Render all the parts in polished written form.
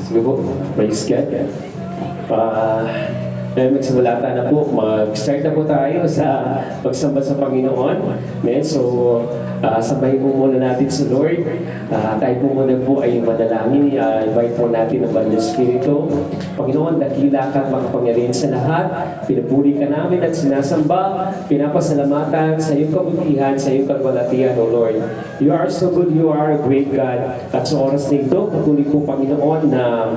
Sige po, praise God. Magsimula na po, mag-start na po tayo sa pagsamba sa Panginoon. Amen. So, sabahin po muna natin sa Lord. Tayo po muna po ay manalangin. Invite po natin ang Banal Espiritu. Panginoon, dakila ka at makapangyarihan sa lahat. Pinupuri ka namin at sinasamba. Pinapasalamatan sa iyong kabutihan, sa iyong kalwalatian, O Lord. You are so good, you are a great God. At sa oras na ito, patuloy po Panginoon na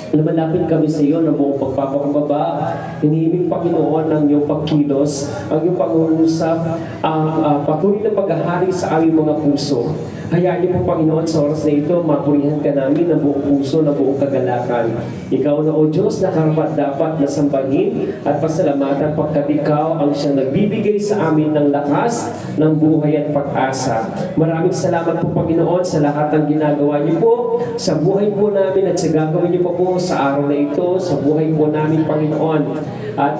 lumalapit kami sa iyo ng buong pagpapakumbaba. Hinihimig Panginoon ang iyong pagkilos, ang iyong pangungusap, ang patuloy na paghahari sa aming mga puso. Hayaan niyo po Panginoon sa oras na ito, mapurihan ka namin ng buong puso, ng buong kagalakan. Ikaw na o Diyos na karapat-dapat na sambahin at pasalamatan pagkat ikaw ang siyang nagbibigay sa amin ng lakas, ng buhay at pag-asa. Maraming salamat po Panginoon sa lahat ng ginagawa niyo po, sa buhay po namin at sa gagawin niyo po sa araw na ito, sa buhay po namin Panginoon. At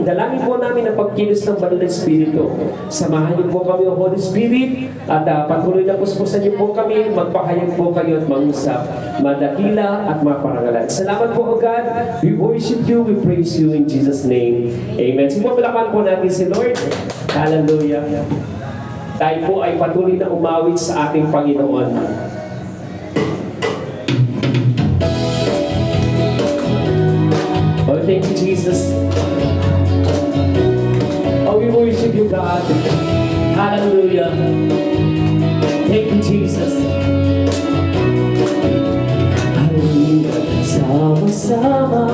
dalangin po namin ang pagkilos ng Banal na Espiritu. Samahan niyo po kami o Holy Spirit at patuloy na puspusan niyo po kami, magpahayag po kayo at mangusap, madakila at maparangalan. Salamat po o God. We worship you, we praise you in Jesus' name. Amen. So palakan po natin si Lord. Hallelujah. Tayo po ay patuloy na umawit sa ating Panginoon. Oh, thank you, Jesus. Oh, we worship you, God. Hallelujah. Thank you, Jesus. Halina, sama-sama,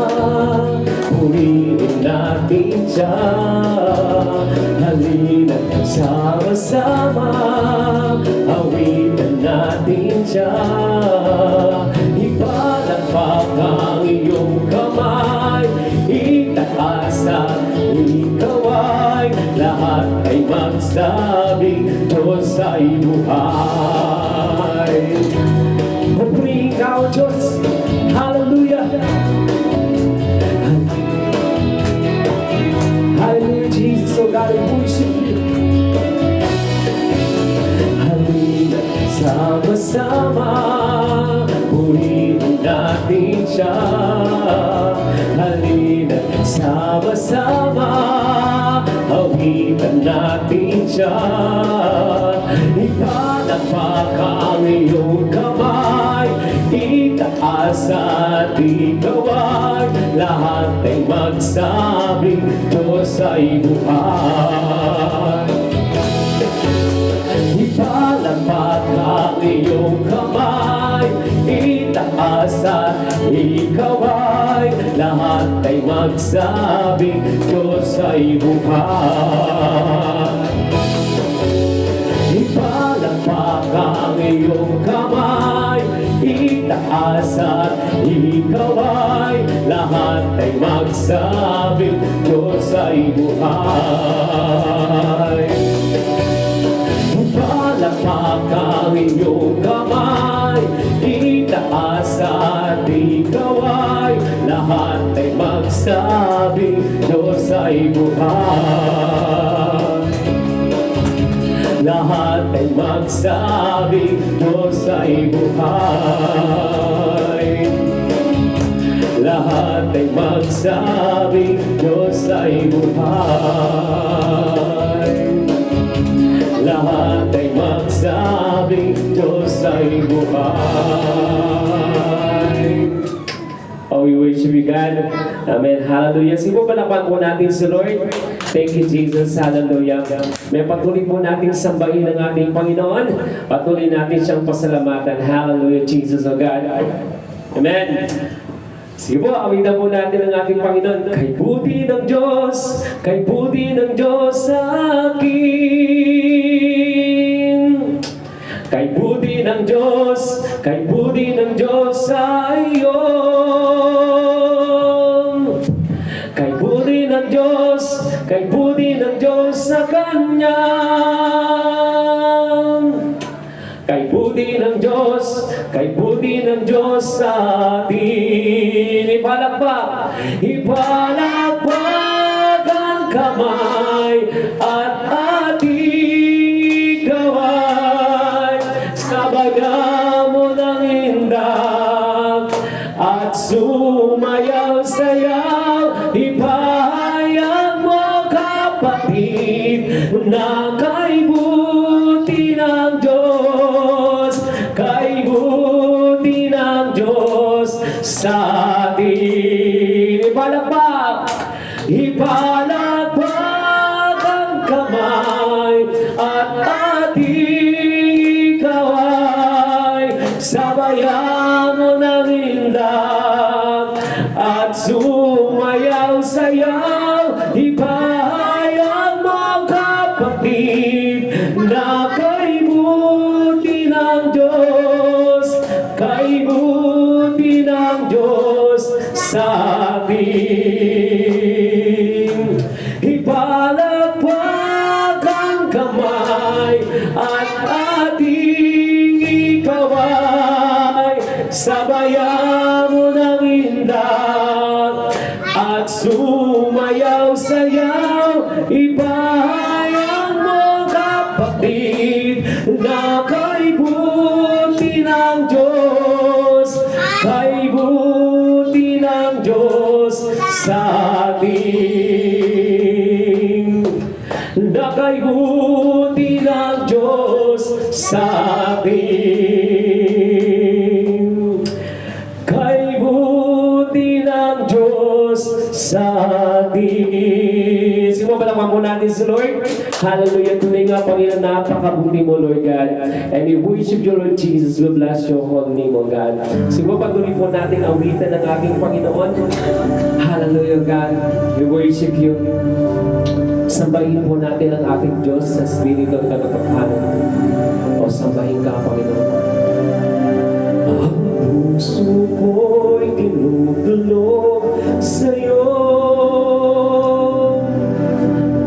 purihin natin siya. Halina, sama-sama, awitan natin siya. Ipalagpak ang iyong kamay, itaas at ikaw ay lahat ay magsabi, Diyos ay buhay. Pupurihin ka o Diyos. Hallelujah. Hallelujah, Jesus. Oh God, I worship you. Halina, sama-sama, purihin natin siya. Halina, sama-sama, awitan natin siya. Ipalagpak ang iyong kamay, itaas at ikaw ay lahat ay magsabing Diyos ay buhay. Ipalagpak ang iyong kamay, itaas at ikaw ay lahat ay magsabing Diyos ay buhay. Ipalagpak ang iyong kamay, itaas at ikaw ay lahat ay magsabing Diyos ay buhay. Ipalagpak ang iyong kamay, itaas at ikaw ay lahat ay magsabing Diyos ay buhay. Lahat ay magsabi, Diyos ay buhay. Lahat ay magsabi, Diyos ay buhay. Lahat ay magsabi, Diyos ay buhay. Oh, we worship you, God. Amen. Hallelujah. Sige po, palakpan po natin si Lord. Thank you, Jesus. Hallelujah. May patuloy po natin sambahin ng ating Panginoon. Patuloy natin siyang pasalamatan. Hallelujah, Jesus, oh God. Amen. Sige po, awitan po natin ang ating Panginoon. Kay buti ng Diyos, kay buti ng Diyos sa akin. Kay buti ng Diyos, kay buti ng Diyos sa iyo. Kay buti ng Diyos, kay buti ng Diyos sa Kanya. Kay buti ng Diyos, kay buti ng Diyos sa atin. Ipalakpak, ipalakpak ang kamay at ating gaway. Sabaga mo ng indah. kay buti ng Diyos, kay buti ng Diyos sa atin. Ipalakpak, ipalakpak ang kamay at ating kaway. Sabayan mo ng indak at sumayaw-sayaw. Ipahayag mo kapatid na kay buti ng Diyos, kay buti ng Diyos sa atin. Ipalakpak ang kamay at ating ikaway. Sabayan mo ng indak at sumayaw-sayaw. Ipahayag mo kapatid na kay buti ng Diyos, kay buti ng Diyos sa atin. Na kay buti ng Diyos sa atin. Kay buti ng Diyos sa atin. Sino ba naman muna natin si Lord? Hallelujah. Tunay nga, Panginoon, napakabuti mo, Lord God. And we worship you, Lord Jesus. We bless your holy name, O God. Siguro patuloy po natin awitan ng ating Panginoon. Hallelujah, God. We worship you. Sambahin po natin ang ating Diyos sa Espiritu at katotohanan. O sambahin ka, Panginoon. Ang puso ko'y tinutulog sa'yo.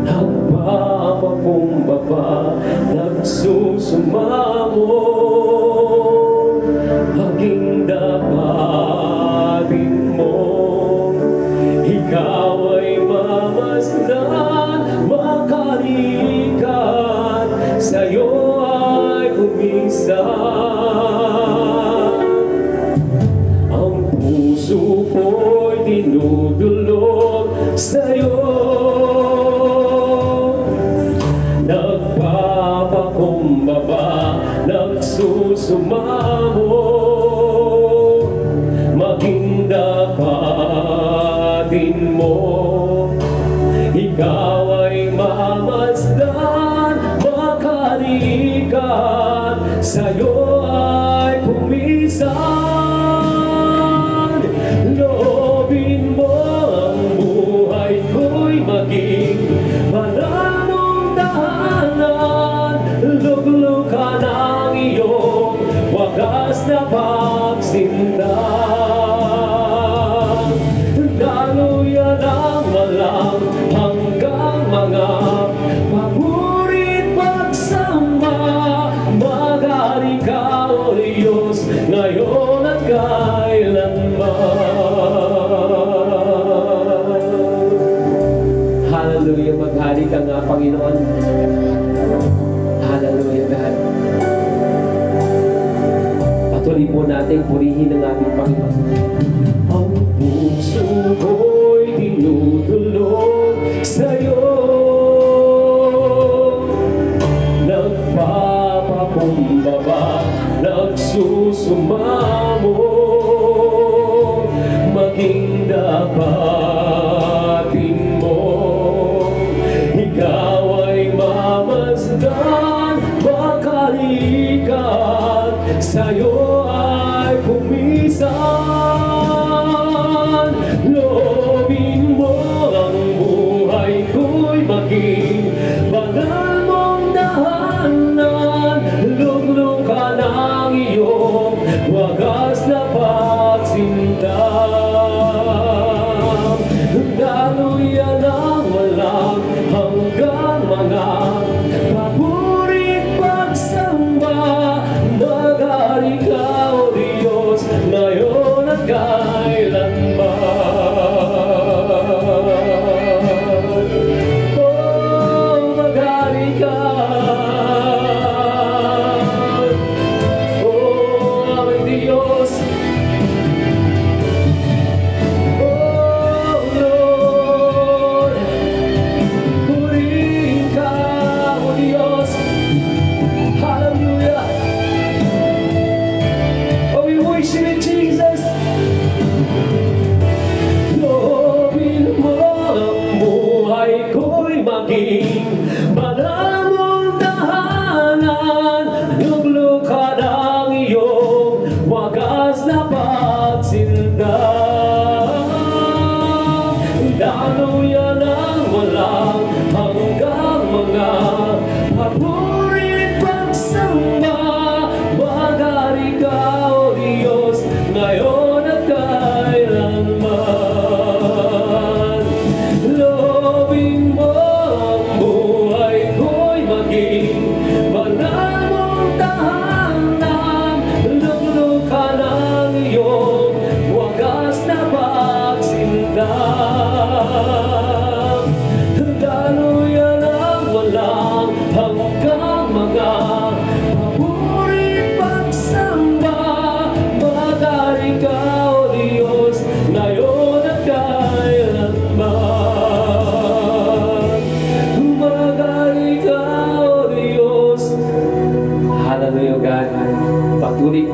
Nagpapakumbaba, nagsusumamo. Maging dapatin mo, ikaw ay mamasdan, makalikan, sa'yo ay kumisan. Ang puso ko'y dinudulog sa'yo. Nagpapakumbaba, nagsusumamo. Maging dapatin mo, ikaw ay mamasdan, makalikan, sa'yo ay pumisan. Loobin mo ang buhay ko'y maging banal mong tahanan. Luglukan ang iyong wagas na pagsinta. Daluyan ang walang hanggang mga pagurit pagsamba. Maghari ka, O Diyos, ngayon at kailanman. Hallelujah, maghari ka nga, Panginoon. Hallelujah, God. Patuloy po natin purihin ang ating Panginoon. Ang puso ko'y tinutulog sa'yo. Nagpapakumbaba, nagsusumamo. Maging dapatin mo, ikaw ay mamasdan, makalikan, sa'yo ay pumisan.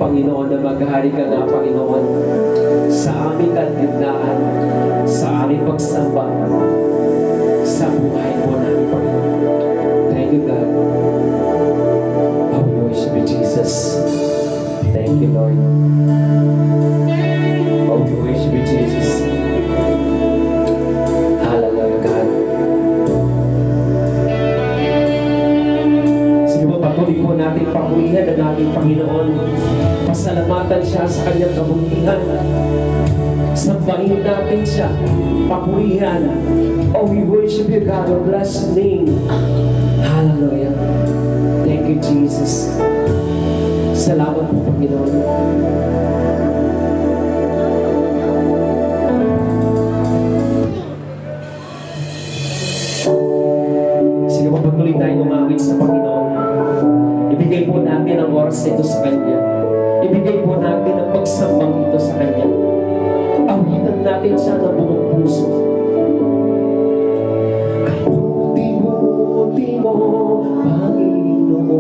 Panginoon, na maghari ka nga, Panginoon, sa aming kalagitnaan, sa aming pagsamba, sa buhay po namin, Panginoon. Thank you, God. Oh, we worship you, Jesus. Thank you, Lord. Oh, we worship you, Jesus. Hallelujah, God. Sige po, patuloy po natin papulihan ang ating Panginoon. Pasalamatan siya sa kanyang kabutihan. Sambahin natin siya. Papurihan. Oh, we worship you, God. We bless your name. Hallelujah. Thank you, Jesus. Salamat po, Panginoon. Sige po, patuloy tayong umawit sa Panginoon. Ibigay po natin ang oras ito sa Kanya. Ibigay po natin ang pagsambang ito sa Kanya. Awitan natin siya ng buong puso. Kay buti mo, Panginoon,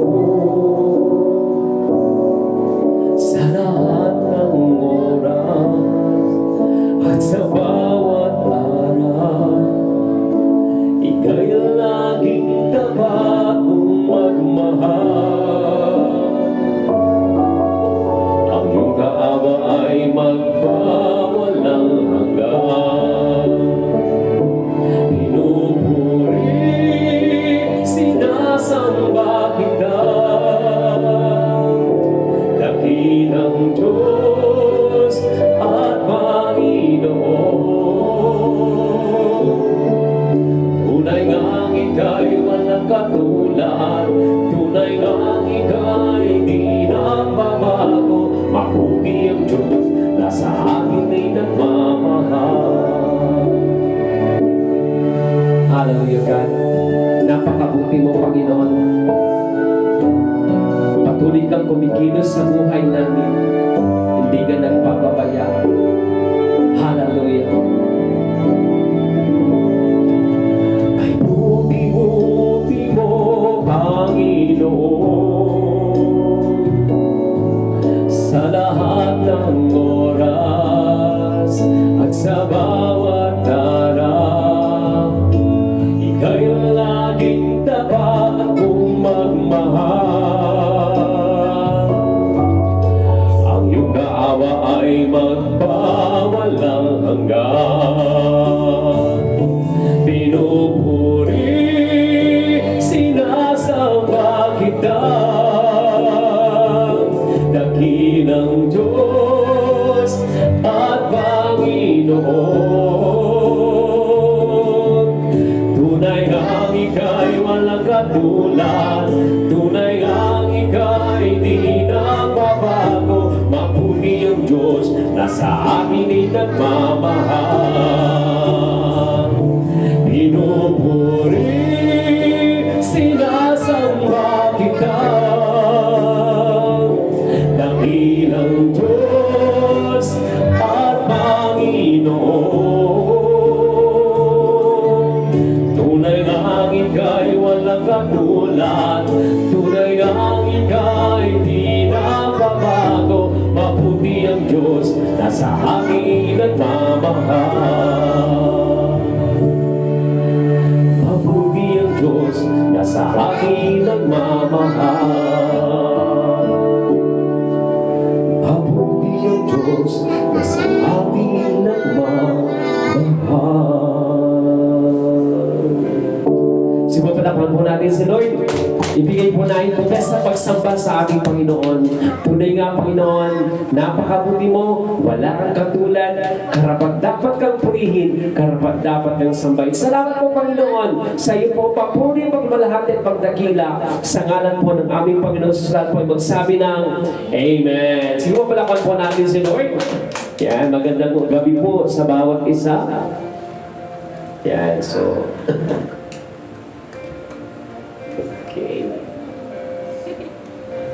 sa lahat ng oras at sa bawat araw, ika'y laging tapat kong magmahal. Ang iyong kaawa ay magpawalang hanggan. Pinupuri, sinasamba kita, dakilang Diyos at Panginoon. Tunay ngang ika'y walang katulad, tunay ngang ika'y di nagbabago. Mabuti ang Diyos na sa akin ay nagmamahal. Hallelujah, God. Napakabuti mo, Panginoon. Patuloy kang kumikilos sa buhay namin. Hindi ka nagpapabaya. Hallelujah. Ay buti-buti mo, Panginoon, sa lahat ng oras at sa bawat araw. Ika'y laging tapat kong magmahal. Ang iyong naawa ay magpawalang hanggan. Pinupuri, sinasamba kita, dakilang Diyos at Panginoon. Tunay ngang ika'y walang katulad, tunay ngang ika'y di nagbabago. Mabuti ang Diyos na sa amin ay nagmamahal. Pinupuri, sinasamba kita, dakilang Diyos at Panginoon. Tunay ngang ika'y walang katulad, tunay ngang ika'y di nagbabago. Mabuti ang Diyos na sa akin nagmamahal. Mabuti ang Diyos na sa akin nagmamahal. Mabuti ang Diyos na sa akin nagmamahal. Simulan po natin si Lord. Ibigay po natin po best na pagsamba sa ating Panginoon. Tunay nga, Panginoon, napakabuti mo, wala kang katulad, karapat-dapat kang purihin, karapat-dapat kang sambahin. Salamat po, Panginoon, sa iyo po papuri, pagmalahati at pagdakila. Sa ngalan po ng aming Panginoon, sa lahat po ay magsabi ng Amen. Sige po, palakan po natin si Lord. Yan, magandang gabi po sa bawat isa. Yan, so...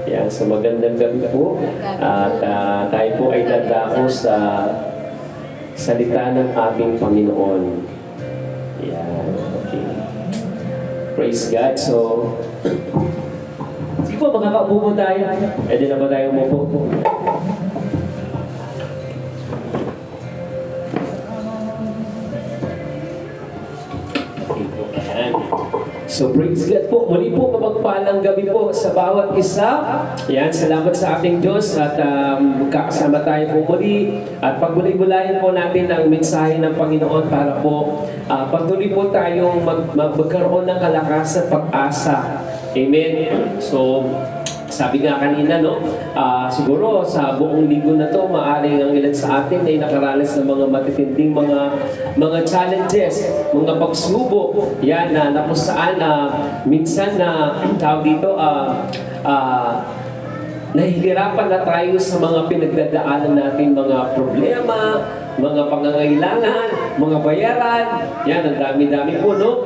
Yan, so magandang gabi po. At tayo po ay dadako sa salita ng ating Panginoon. Yan, okay. Praise God. So, sige po, po, makakaupo po tayo. Pwede na ba tayo umupo? Ayan. So praise God po. Muli po, mapagpalang gabi po sa bawat isa. Ayan, salamat sa ating Diyos at kakasama tayo po muli. At pagbulay-bulayan po natin ang mensahe ng Panginoon para po patuloy po tayong magkaroon ng kalakasan, pag-asa. Amen. So, sabi nga kanina, no, siguro sa buong linggo na to, maaaring ang ilan sa atin ay nakaranas ng mga matitinding mga challenges, mga pagsubok, yan, na kung saan minsan na tawag dito, nahihirapan na tayo sa mga pinagdadaanan natin, mga problema, mga pangangailangan, mga bayaran, yan, ang dami-dami po, no?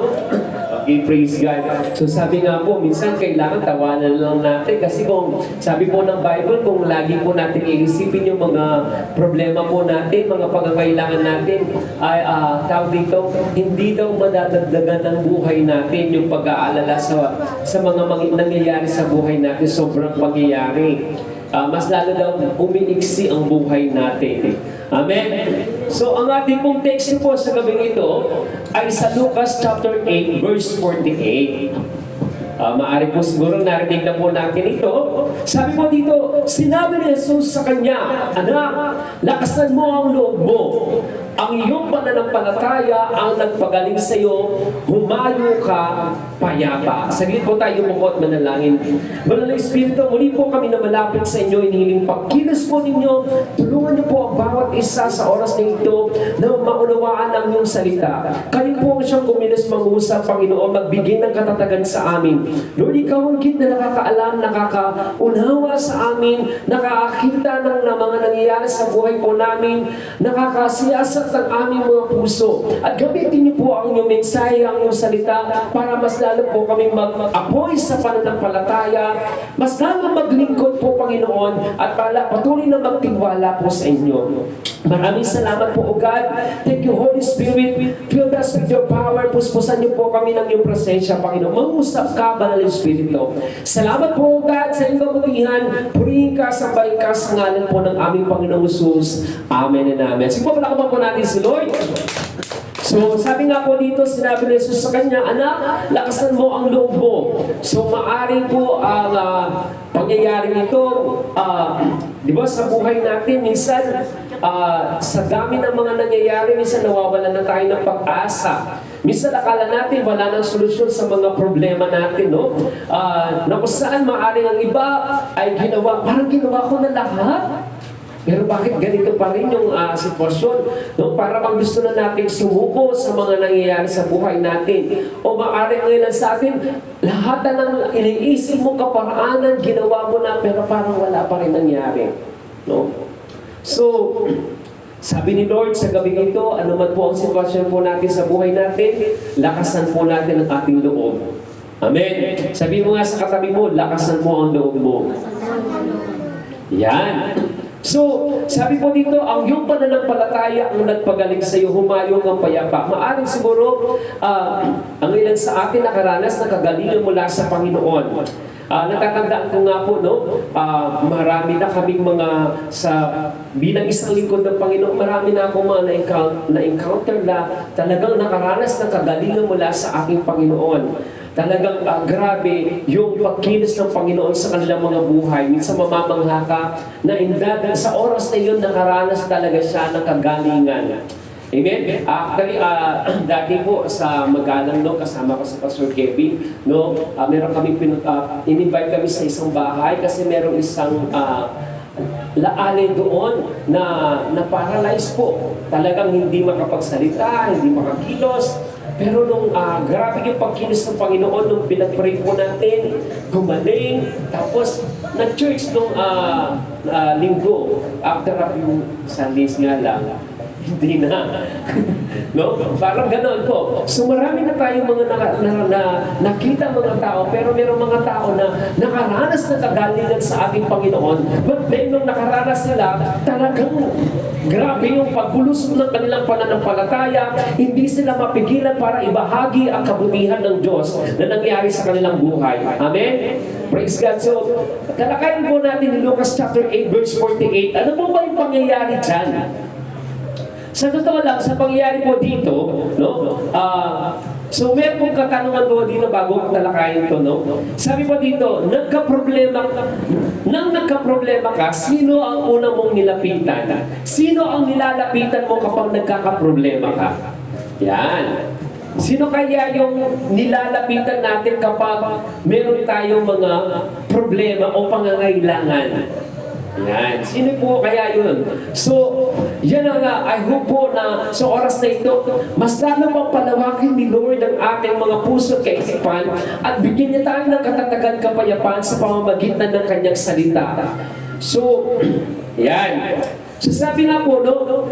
Okay, praise God. So sabi nga po, minsan kailangan tawanan lang natin kasi kung sabi po ng Bible, kung lagi po natin iisipin yung mga problema po natin, mga pangangailangan natin, ay tawag dito, hindi daw madadagdagan ng buhay natin yung pag-aalala sa mga nangyayari sa buhay natin, sobrang pangyayari. Mas lalo daw umiiksi ang buhay natin. Amen? So, ang ating pong text po sa gabing ito ay sa Lucas chapter 8, verse 48. Maari po siguro narinig na po natin ito. Sabi po dito, sinabi ni Jesus sa kanya, "Anak, lakasan mo ang loob mo. Ang iyong pananampalataya ang nagpagaling sa iyo, humayo ka payapa." Saglit po tayo mukot manalangin. Banal na Espiritu, muli po kami na malapit sa inyo, inihiling pagkilos po ninyo, tulungan niyo po ang bawat isa sa oras na ito na maunawaan ang iyong salita. Kayo po ang siyang kumilos mangusap, Panginoon, magbigay ng katatagan sa amin. Lord, ikaw ang gid na nakakaalam, nakakaunawa sa amin, nakakakita ng mga nangyayari sa buhay po namin, nakakasiyasat ng aming mga puso. At gamitin niyo po ang inyong mensahe, ang inyong salita, para mas lalo po kaming mag-apoy sa pananampalataya, mas lalo maglingkod po, Panginoon, at patuloy na magtiwala po sa inyo. Maraming salamat po, O God. Thank you, Holy Spirit. Fill us with your power. Puspusan niyo po kami ng iyong presensya, Panginoon. Mangusap ka, Banal na Espiritu. Salamat po, O God, sa iyong kabutihan. Purihin ka, sambahin ka sa ngalan po ng aming Panginoong Jesus. Amen and amen. Sige po, palakapan po natin si Lord. So, sabi nga po dito, sinabi ni Jesus sa kanya, "Anak, lakasan mo ang loob mo." So, maari po ang pangyayaring ito, di ba, sa buhay natin, minsan, sa dami ng mga nangyayari, minsan nawawalan na tayo ng pag-asa. Minsan akala natin wala nang solusyon sa mga problema natin, no? Na kung saan maaaring ang iba ay parang ginawa ko na lahat. Pero bakit ganito pa rin yung sitwasyon? No? Para bang gusto na natin sumuko sa mga nangyayari sa buhay natin. O maaaring ngayon sa atin, lahat na ng iniisip mo kaparaanan, ginawa mo na, pero parang wala pa rin nangyari. No? So, sabi ni Lord sa gabing ito, ano man po ang sitwasyon po natin sa buhay natin, lakasan po natin ang ating loob. Amen. Sabi mo nga sa katabi mo, lakasan mo ang loob mo. Yan. So, sabi po dito, ang iyong pananampalataya ang nagpagaling sa iyo, humayo ng payapa. Maaring siguro, ang ilan sa atin nakaranas na kagalingan mula sa Panginoon. Natatandaan ko nga po, no? Marami na kaming bilang isang lingkod ng Panginoon, marami na akong mga na-encounter na talagang nakaranas na kagalingan mula sa aking Panginoon. Talagang grabe yung pagkilos ng Panginoon sa kanilang mga buhay. Minsan mamamangha ka na sa oras na yun nakaranas talaga siya ng kagalingan. Amen? Actually, dati po sa Magalang, no, kasama ko sa Pastor Kevin, no, meron kami in-invite kami sa isang bahay kasi merong isang laali doon na paralyzed po. Talagang hindi makapagsalita, hindi makakilos. Pero nung grabe yung pagkilos ng Panginoon, nung pinag-pray po natin, gumaling, tapos nag-church nung linggo, after a few Sundays nga lang, Hindi na. No? Parang ganoon po. So marami na tayong mga nakita mga tao, pero mayroong mga tao na nakaranas na kagalingan sa ating Panginoon. But then, nung nakaranas sila, talagang grabe yung pagbulusok ng kanilang pananampalataya. Hindi sila mapigilan para ibahagi ang kabutihan ng Diyos na nangyari sa kanilang buhay. Amen? Praise God. So, talakayin po natin in Lucas chapter 8, verse 48. Ano po ba yung pangyayari dyan? Sa totoo lang, sa pangyayari po dito, no? So meron pong katanungan po dito bago talakayin ito, no? Sabi po dito, nang nagka-problema ka, sino ang una mong nilapitan? Sino ang nilalapitan mo kapag nagkaka-problema ka? Yan. Sino kaya yung nilalapitan natin kapag meron tayong mga problema o pangangailangan? Yan. Sino po kaya yun? So, yan nga, I hope po na sa oras na ito, mas lalo pang palawakin ni Lord ang ating mga puso at kaisipan at bigyan niya tayo ng katatagan kapayapaan sa pamamagitan ng kanyang salita. So, yan. So, sabi nga po, no,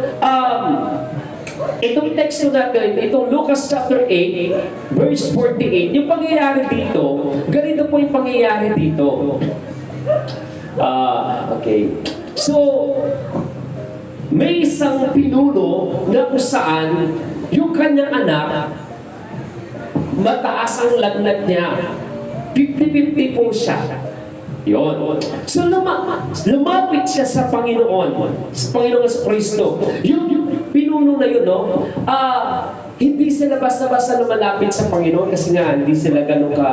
itong text natin, itong Lucas chapter 8, verse 48, yung pangyayari dito, ganito po yung pangyayari dito. Okay. So, may isang pinuno na kung saan yung kanyang anak, mataas ang lagnat niya. 50-50 po siya. Yun. So, lumapit siya sa Panginoon. Sa Panginoon sa Kristo. Yung pinuno na yun, no? Hindi sila basta-basta lumalapit sa Panginoon kasi nga, hindi sila ganun ka,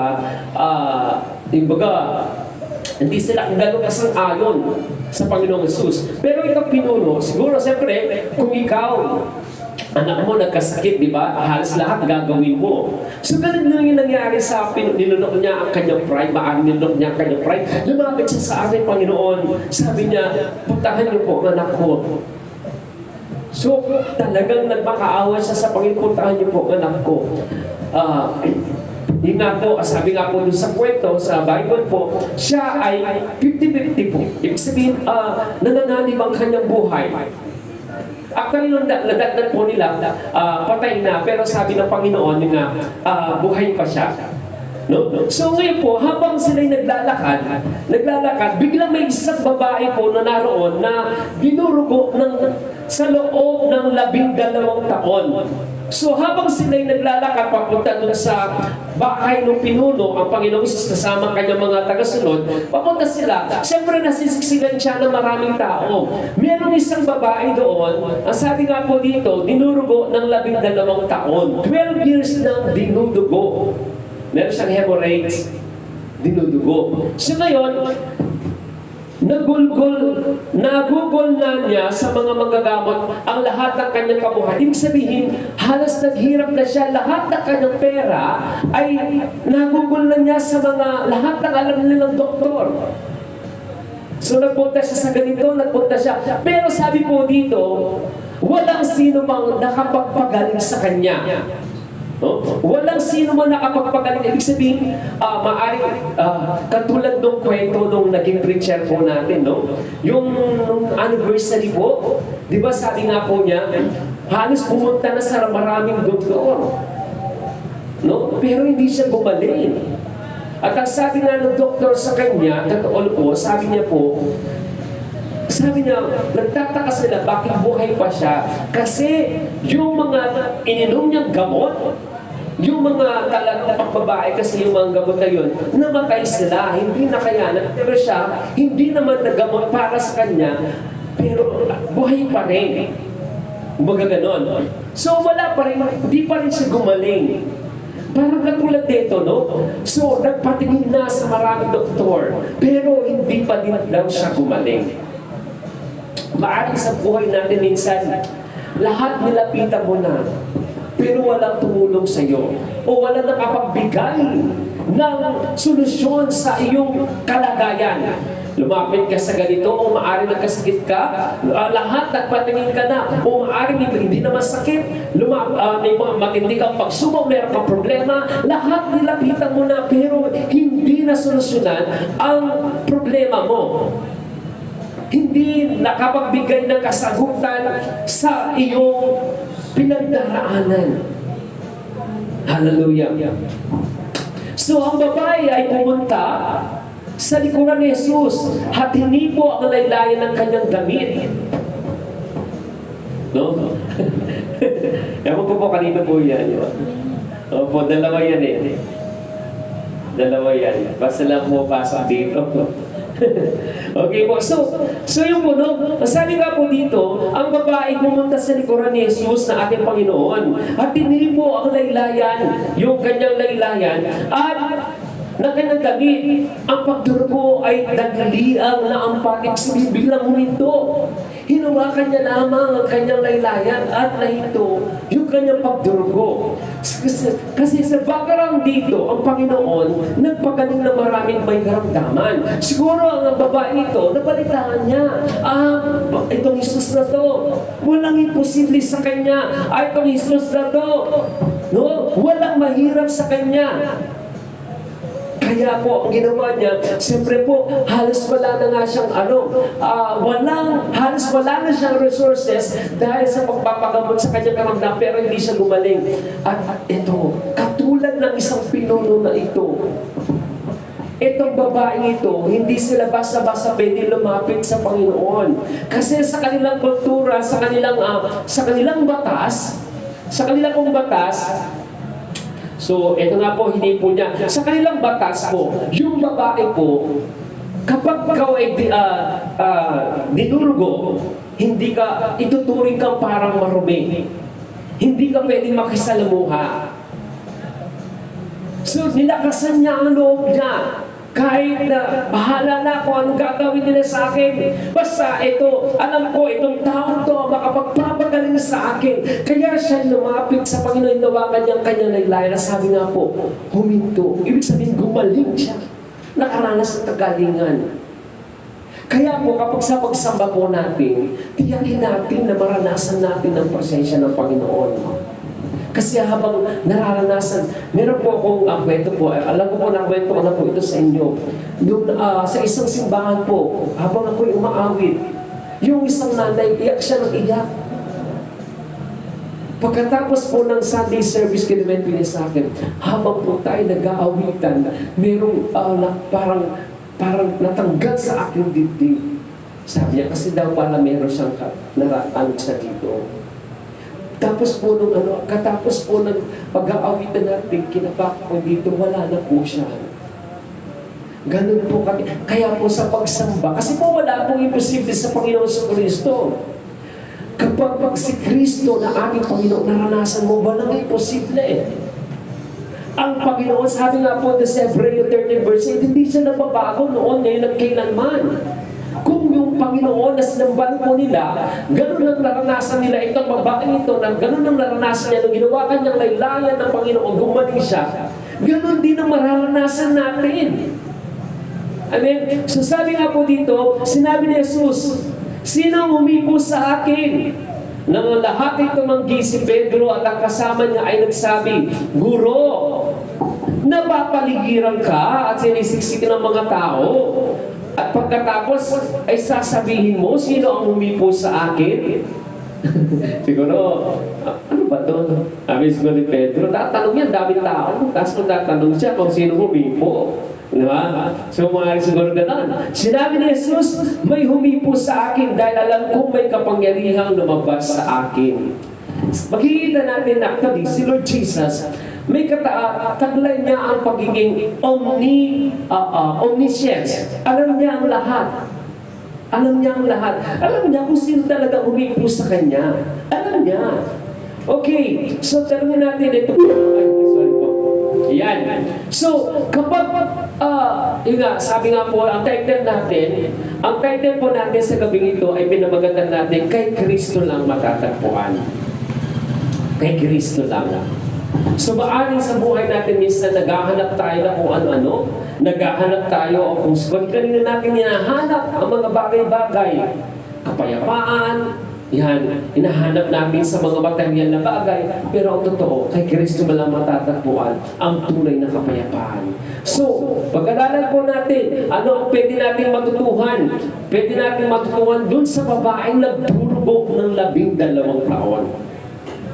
hindi sila gano'n kasang-ayon sa Panginoong Jesus. Pero ikaw pinuno, siguro, siyempre, kung ikaw, anak mo nagkasakit, di ba? Halos lahat gagawin mo. So, ganun lang yung nangyari sa nilunok niya ang kanyang pride, nilunok niya ang kanyang pride. Lumapit siya sa ating Panginoon. Sabi niya, puntahan niyo po ang anak ko. So, talagang nagmakaawa siya sa Panginoon, puntahan niyo po ang anak ko. Yun nga po, sabi nga po dun sa kwento, sa Bible po, siya ay 50-50 po. Ibig sabihin, nananganib ang kanyang buhay. Actually, nung nadatnan po nila, patay na, pero sabi ng Panginoon nga, buhay pa siya. No? So ngayon po, habang sila'y naglalakad, biglang may isang babae po na naroon na dinurugo sa loob ng 12 taon. So habang sila'y naglalakad papunta dun sa bahay ng pinuno, ang Panginoong Jesus kasama kanyang mga tagasunod, papunta sila. Siyempre nasisiksikan siya ng maraming tao. Merong isang babae doon, ang sabi nga po dito, dinurugo ng 12 taon. 12 years nang dinudugo. Meron siyang hemorrhage, dinudugo. So ngayon, nagugol na niya sa mga manggagamot ang lahat ng kanyang kabuhay. Ibig sabihin, halos naghirap na siya. Lahat ng kanyang pera ay nagugol na niya sa mga lahat ng alam nilang doktor. So nagpunta siya sa ganito, nagpunta siya. Pero sabi po dito, walang sino mang nakapagpagaling sa kanya. No? Walang sino man nakapagpagaling. Ibig sabihin, maaaring katulad ng kwento nung naging preacher po natin, no? Yung nung anniversary po, di ba sabi nga po niya, halos pumunta na sa maraming doktor. No? Pero hindi siya gumaling. At ang sabi nga ng doktor sa kanya, totoo po, sabi niya, nagtataka sila bakit buhay pa siya. Kasi yung mga ininom niyang gamot, yung mga talagang pagbabae, kasi yung mga gamot na yun, namatay sila, hindi nakayanan. Pero siya, hindi naman nagamot para sa kanya, pero buhay pa rin. Kumbaga ganon. So wala pa rin, hindi pa rin siya gumaling. Parang katulad dito, no? So, nagpatingin na sa maraming doktor, pero hindi pa din daw siya gumaling. Maaring sa buhay natin minsan, lahat nilapitan mo na, pero walang tumulong sa iyo o walang nakapagbigay ng solusyon sa iyong kalagayan. Lumapit ka sa ganito o maaring nagkasakit ka, lahat nagpatingin ka na o maaring hindi naman sakit, may mga matindi kang pagsubok, meron kang problema, lahat nilapitan mo na pero hindi na solusyonan ang problema mo. hindi nakapagbigay ng kasagutan sa iyong pinagdaraanan. Hallelujah. So ang babae ay pumunta sa likuran ni Jesus at hinipo ang laylayan ng kanyang damit. No? Ewan ko po kanino po yan. Opo, dalawa yan eh. Dalawa yan. Basta lang po pasok dito. Okay po, so yung po, no? Sabi nga po dito, ang babae pumunta sa likuran ni Jesus na ating Panginoon at hinipo ang laylayan, yung kanyang laylayan, at na kanyang damit. Ang pagdurgo ay nagliang na ang patik sa biglang huminto. Hinawakan niya lamang ang kanyang laylayan at nahito yung kanyang pagdurgo. Kasi sa background dito, ang Panginoon nagpagaling na maraming may karamdaman. Siguro ang babae ito, nabalitaan niya, itong Jesus na to, walang imposible sa kanya. Itong Jesus na to, no? Walang mahirap sa kanya. Kaya po, ang ginawa niya, siyempre po, halos wala na nga siyang halos wala na siyang resources dahil sa pagpapagamot sa kanyang karamdaman, pero hindi siya gumaling. At ito, katulad ng isang pinuno na ito, itong babaeng ito, hindi sila basta-basta pwede lumapit sa Panginoon. Kasi sa kanilang kultura, sa kanilang batas, so, ito nga po, hindi po niya. Sa kanilang batas po, yung babae po, kapag ikaw ay dinurgo, hindi ka, ituturing kang parang marumi. Hindi ka pwedeng makisalamuha. So, nilakasan niya ang loob niya. Kahit na bahala na kung anong gagawin nila sa akin. Basta ito, alam ko, itong taong to makapagpapagaling sa akin. Kaya siya lumapit sa Panginoon, nawakan niyang kanyang laylayan. Sabi nga po, huminto. Ibig sabihin, gumaling siya. Nakaranas ng kagalingan. Kaya po, kapag sa pagsamba po natin, tiyakin natin na maranasan natin ang presensya ng Panginoon. Kasi habang nararanasan, meron po akong kwento po, alam ko po na kwento ko na po ito sa inyo. Yung, sa isang simbahan po, habang ako'y umaawit, yung isang nanay, iyak siya ng iyak. Pagkatapos po ng Sunday service, kinuwento niya sa akin, habang po tayo nag-aawitan, merong parang natanggal sa aking dibdib. Sabi niya, kasi daw pala meron siyang naraan sa dito. Tapos po katapos po ng pag-aawitan natin, kinapak po dito, wala na po siya. Ganun po kami. Kaya po sa pagsamba, kasi po wala pong imposible sa Panginoon sa Kristo. Kapag si Kristo na aking Panginoon, naranasan mo, walang imposible eh. Ang Panginoon, sabi nga po, December 13 verse 8, hindi siya nababago noon, ngayon at kailanman. Kung yung Panginoon na sinamban po nila, ganun ang naranasan nila itong babaeng ito, ganun ang naranasan niya, nung ginawa kanyang laylayan ng Panginoon, gumaling siya, ganun din ang mararanasan natin. Amen? So sabi nga po dito, sinabi ni Jesus, sino humipo sa akin? Nang lahat ay tumanggi, si Pedro at ang kasama niya ay nagsabi, Guro, napapaligiran ka at sinisiksik ng mga tao. At pagkatapos ay sasabihin mo, sino ang humipo sa akin? Siguro, ano ba ito? Sabi siguro ni Pedro, tatanong yan, daming tao. Tapos tatanong siya kung sino humipo. Diba? So, mga siguro gano'n. Sinabi ni Jesus, may humipo sa akin dahil alam kong may kapangyarihang lumabas sa akin. Makikita natin actually, si Lord Jesus, may taglay niya ang pagiging omniscience. Alam niya ang lahat. Alam niya ang lahat. Alam niya kung sino talaga humipo sa Kanya. Alam niya. Okay, so tanongin natin ito. Ay, sorry po. Yan. So, kapag, sabi nga po, ang title po natin sa gabing ito ay pinamagatan natin, kay Kristo lang matatagpuan. Kay Kristo lang. So, maaring sa buhay natin minsan naghahanap tayo na kung ano-ano, naghahanap tayo o kung kanina natin hinahanap ang mga bagay-bagay, kapayapaan, Yan, hinahanap natin sa mga material na bagay, pero ang totoo, kay Kristo malang matatagpuan ang tunay na kapayapaan. So, pag-aralan po natin, ano ang pwede natin matutuhan? Pwede natin matutuhan dun sa babaeng nagdurugo ng 12 taon.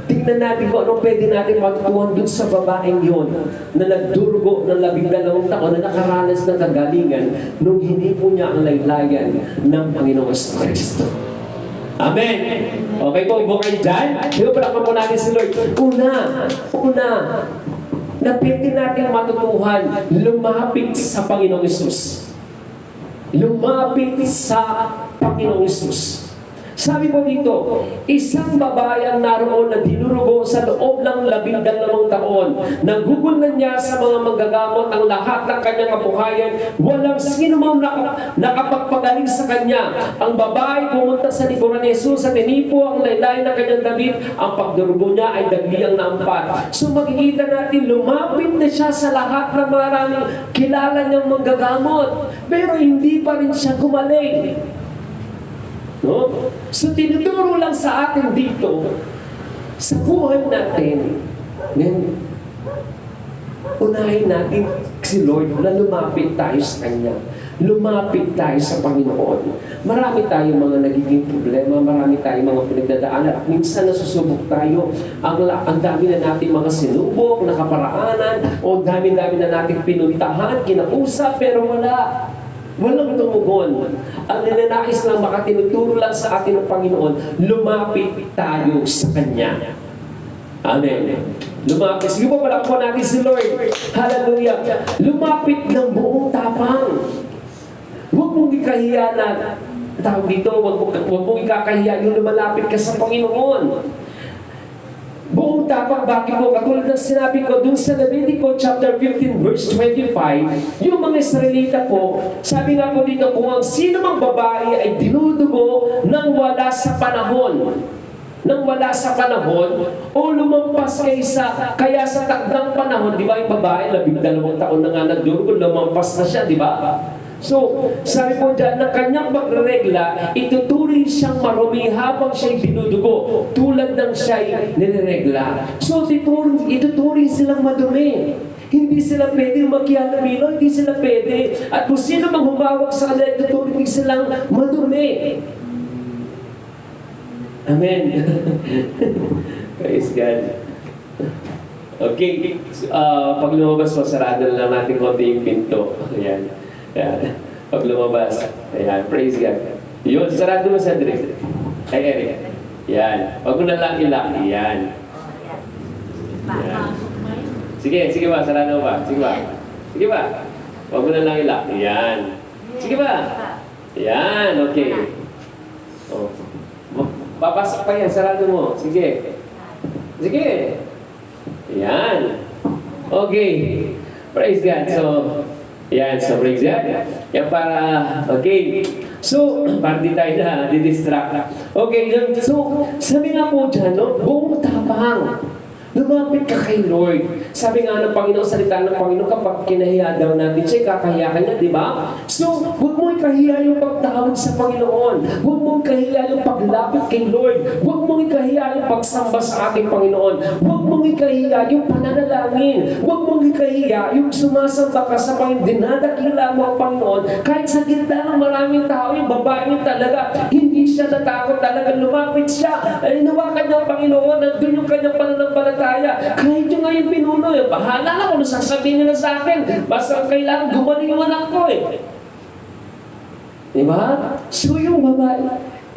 Tingnan natin kung anong pwede natin matutuhan dun sa babaeng yon na nagdurugo ng 12 taon na nakaranas ng kagalingan nung hindi po niya ang laylayan ng Panginoong Kristo. Amen. Okay po, upo kayo dyan. Di ba palakpan po natin si Lord? Una, na pwede natin matutuhan, lumapit sa Panginoong Isus. Lumapit sa Panginoong Isus. Sabi po dito, isang babae ang naroon na dinurugo sa loob ng 12 taon. Nagugulan niya sa mga manggagamot ang lahat ng kanyang kabuhayan. Walang sino mang nakapagpagaling sa kanya. Ang babae pumunta sa likuran ni Jesus at tinipo ang laylay ng kanyang damit. Ang pagdurugo niya ay dagliang naampat. So makikita natin, lumapit na siya sa lahat ng maraming kilala niyang manggagamot. Pero hindi pa rin siya gumaling. No? So tinuturo lang sa atin dito, sa buhay natin, unahin natin si Lord na lumapit tayo sa Kanya. Lumapit tayo sa Panginoon. Marami tayong mga nagiging problema, marami tayong mga pinagdadaanan, at minsan nasusubok tayo. Ang dami na natin mga sinubok, nakaparaanan, o dami-dami na natin pinuntahan, kinausap, pero wala. Walang tumugon. Ang ninanais lang makatinuturo lang sa atin ng Panginoon, lumapit tayo sa Kanya. Amen. Lumapit. Sige po, palakpan natin si Lord. Hallelujah. Lumapit ng buong tapang. Huwag mong ikahiyanan. Tawag dito, huwag mong ikakahiya yung lumalapit ka sa Panginoon. Buong tapang, bakit po? Katulad ng sinabi ko dun sa Leviticus chapter 15 verse 25, yung mga Israelita po, sabi nga po dito, kung ang sino mang babae ay dinudugo nang wala sa panahon, o lumampas kaya sa takdang panahon, di ba yung babae, 12 taon na nga nagdurugo, lumampas na siya, di ba? So, sabi po dyan, na kanyang pagreregla, ituturing siyang marumi habang siya'y dinudugo, tulad ng siya'y nireregla. So, ituturing silang madumi. Hindi sila pwede magkialamilo, hindi sila pwede. At kung sino mang humawak sa kanila, ituturing silang madumi. Amen. Praise God. Okay, pag lumabas mo, sarado lang natin konti yung pinto. Ayan. Ayan. Pag lumabas. Ayan. Praise God. Yun, sarado mo sa Dre. Ay, Eric. Ayan. Pag mo na lang ilak. Ayan. Ayan. Sige ba, sarado ba? Sige ba? Pag mo na lang ilak. Ayan. Sige ba? Ayan, okay. Oh. Papasok pa yan, sarado mo. Sige. Ayan. Okay. Praise God. So praise God. Yan para, okay. So, para di tayo na didistract. Okay, so, sabi nga po dyan, no? Buong tapang. Lumapit ka kay Lord. Sabi nga ng Panginoon, salita ng Panginoon, kapag kinahiya daw natin siya, kakahiya ka niya, di ba? So, huwag mo ikahiya yung pagtawag sa Panginoon. Huwag mo ikahiya yung paglapit kay Lord. Huwag mo ikahiya yung pagsamba sa ating Panginoon. Huwag mo ikahiya yung pananalangin. Huwag mo ikahiya yung sumasamba ka sa Panginoon. Dinadakila mo ang Panginoon. Kahit sa gitna ng maraming tao, yung babae niya talaga, hindi siya natakot talaga. Lumapit siya. Ay, nawakan niya ang Panginoon. Nandun yung kanyang pananampalataya. Kahit yung ngayon pinuno, bahala na kung sasabihin nila sa akin. Basta kailangan gumaling yung anak ko Diba? So yung babae,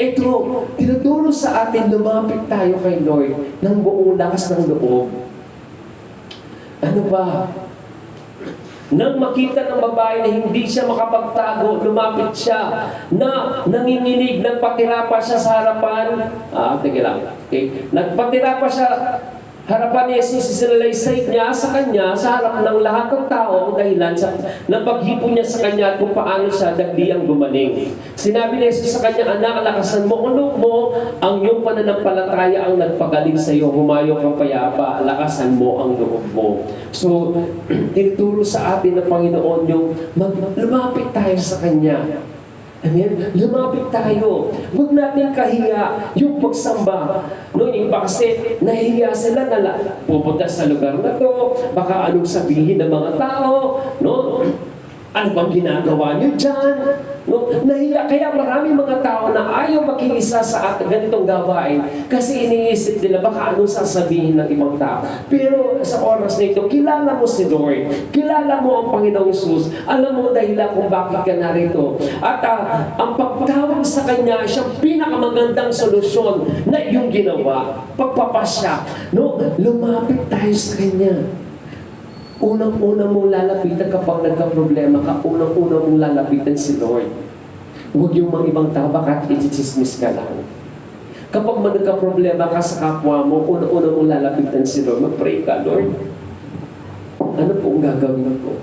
ito, tinuturo sa atin, lumapit tayo kay Lord ng buong lakas ng loob. Ano ba? Nang makita ng babae na hindi siya makapagtago, lumapit siya, na nanginginig, nagpatira pa siya sa harapan. Teka lang. Okay. Nagpatira pa siya harapan ni Jesus, isinalaysay niya sa kanya sa harap ng lahat ng tao ang dahilan ng paghipo niya sa kanya at kung paano siya dagliang gumaling. Sinabi ni Jesus sa kanya, anak, lakasan mo ang loob mo, ang iyong pananampalataya ang nagpagaling sa iyo, humayo kang payapa, lakasan mo ang loob mo. So, tinuturo sa atin ng Panginoon yung lumapit tayo sa Kanya. Amen? Lumapit tayo. Huwag natin kahiya yung pagsamba. No, yung iba kasi nahihiya sila na pupunta sa lugar na to, baka anong sabihin ng mga tao, no? Ano bang ginagawa niyo dyan? No? Nahiya, kaya maraming mga tao na ayaw makiisa sa ganitong gawain kasi iniisip nila baka anong sasabihin ng ibang tao. Pero sa oras na ito, kilala mo si Lord. Kilala mo ang Panginoong Jesus. Alam mo dahilan kung bakit ka narito. At ang pagtawag sa Kanya, siyang pinakamagandang solusyon na iyong ginawa. Pagpapasya. No? Lumapit tayo sa Kanya. Unang-una mong lalapitan kapag nagka-problema ka, unang-una mong lalapitan si Lord. Huwag yung mga ibang tao, baka i-chismis ka lang. Kapag nagka-problema ka sa kapwa mo, unang-una mong lalapitan si Lord. Mag-pray ka, Lord. Ano pong gagawin ko?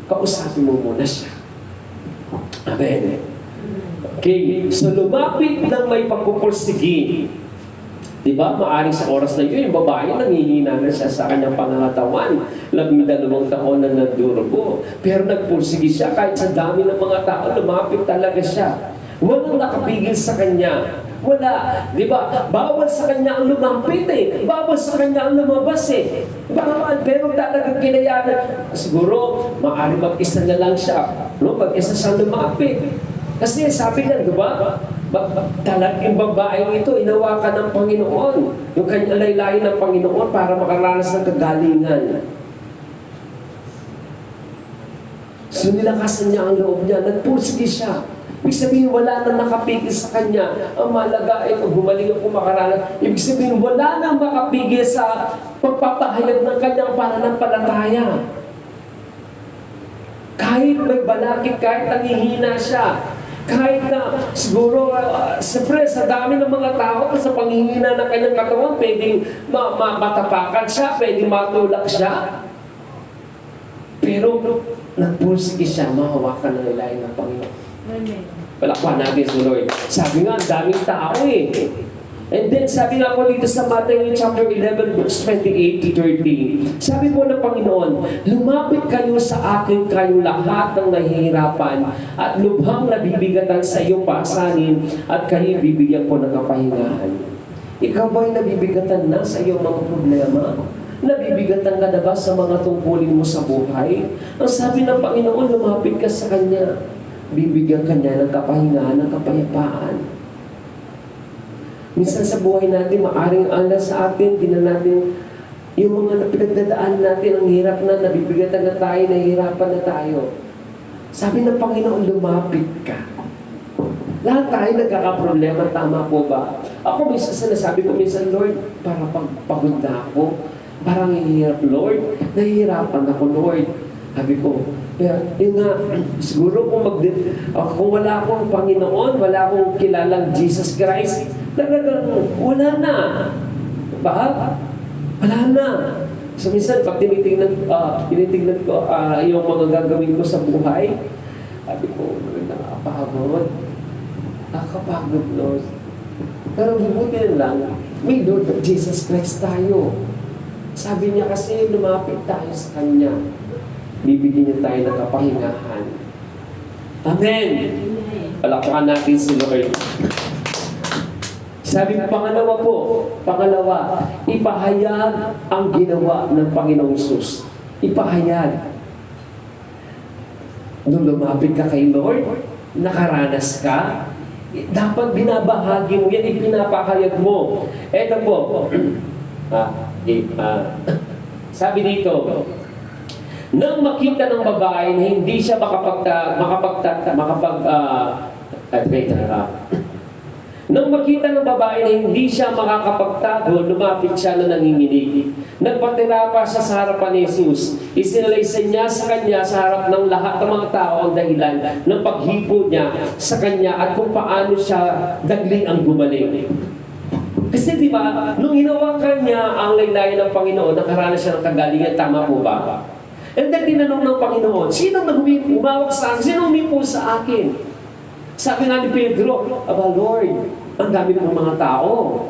Kausapin mo muna siya. Amen. Okay, so lumapit ng may pagpupursigi. Diba? Maaring sa oras na yun, yung babae nanghihina na siya sa kanyang pangangatawan. 12 taon na nagdurugo. Pero nagpursigi siya kahit sa dami ng mga tao, lumapit talaga siya. Walang nakapigil sa kanya. Wala. Diba? Bawal sa kanya ang lumapit eh. Bawal sa kanya ang lumabas eh. Bawal. Pero talagang kinayanan. Siguro, maaring mag-isa na lang siya. No? Mag-isa siyang lumapit. Kasi sabi nga, diba? Talagang babaeng ito, inawakan ng Panginoon. Yung kanyang laylayin ng Panginoon para makaranas ng kagalingan. So nilakasan niya ang loob niya, nagpursige siya. Ibig sabihin, wala nang nakapigil sa kanya. Ang malaga ay gumaling ako makaranas. Ibig sabihin, wala nang makapigil sa pagpapahayag ng kanyang pananampalataya. Kahit may balakid, kahit nangihina siya, kahit na siguro, siyempre sa dami ng mga tao, sa panghihina ng kanyang katawan, pwedeng matapakan siya, pwedeng matulak siya. Pero nagpursige siya, mahawakan ng ilahin ng Panginoon. Amen. Palakpan natin sa Lord. Sabi nga, ang daming tao eh. And then, sabi nga po dito sa Matthew chapter 11, verse 28 to 30, sabi po ng Panginoon, lumapit kayo sa akin kayong lahat ng nahihirapan at lubhang nabibigatan sa iyong pasanin at kayo bibigyan ko ng kapahingahan. Ikaw ba'y nabibigatan na sa iyong mga problema? Nabibigatan ka na ba sa mga tungkulin mo sa buhay? Ang sabi ng Panginoon, lumapit ka sa Kanya. Bibigyan Kanya ng kapahingahan, ng kapayapaan. Minsan sa buhay natin, maaring alas sa atin, di na natin, yung mga pinagdadaan natin, ang hirap na, nabibigatan na tayo, nahihirapan na tayo. Sabi ng Panginoon, lumapit ka. Lahat tayo nagkakaproblema, tama po ba? Ako minsan sinasabi ko, minsan, Lord, parang pagod na ako. Parang nahihirap, Lord. Nahihirapan ako, Lord. Sabi ko, yun nga, siguro kung wala akong Panginoon, wala akong kilalang Jesus Christ, talagang wala na. Ba? Wala na. So minsan, pag tinitingnan ko yung mga gagawin ko sa buhay, sabi ko, nakapagod. Nakapagod, Lord. Pero mabuti lang, may Lord Jesus Christ tayo. Sabi niya kasi, lumapit tayo sa Kanya. Bibigyan niya tayo ng kapahingahan. Amen! Palakpakan natin si Lord. Sabi pangalawa, ipahayag ang ginawa ng Panginoong Jesus. Ipahayag. Nung lumapit ka kay Lord, nakaranas ka, dapat binabahagi mo yan, ipinapahayag mo. Eto po, sabi dito, nang makita ng babae na hindi siya nang makita ng babae na hindi siya makakapagtago, lumapit siya na nanginginig. Nagpatira pa siya sa harapan ni Jesus. Isinalaysay niya sa kanya sa harap ng lahat ng mga tao ang dahilan ng paghipo niya sa kanya at kung paano siya dagling ang gumaling. Kasi di ba, nung hinawakan niya ang laylayan ng Panginoon, nakaranas siya ng kagalingan, tama po ba? And then tinanong ng Panginoon, sino umawak sa akin? Sino umipo sa akin? Sabi nga ni Pedro, aba Lord, ang dami ng mga tao.